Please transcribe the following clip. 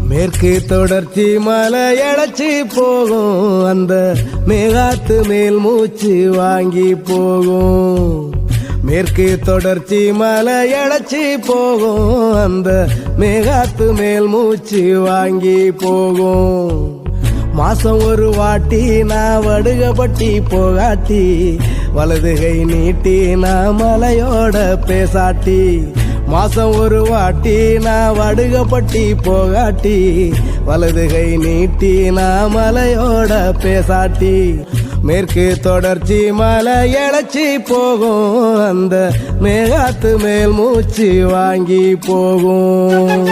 மேற்கு தொடர்ச்சி மலை எழைச்சி போகும், அந்த மேகாத்து மேல் மூச்சு வாங்கி போகும். மேற்கு தொடர்ச்சி மலை எழைச்சி போகும், அந்த மேகாத்து மேல் மூச்சு வாங்கி போகும். மாசம் ஒரு வாட்டி நான் வடுகப்பட்டி போகாட்டி, வலது கை நீட்டி நான் மலையோட பேசாட்டி. மாசம் ஒரு வாட்டி நான் வடுகப்பட்டி போகாட்டி, வலது கை நீட்டி நான் மலையோட பேசாட்டி. மேற்கு தொடர்ச்சி மலை எழைச்சி போகும், அந்த மேகாத்து மேல் மூச்சு வாங்கி போகும்.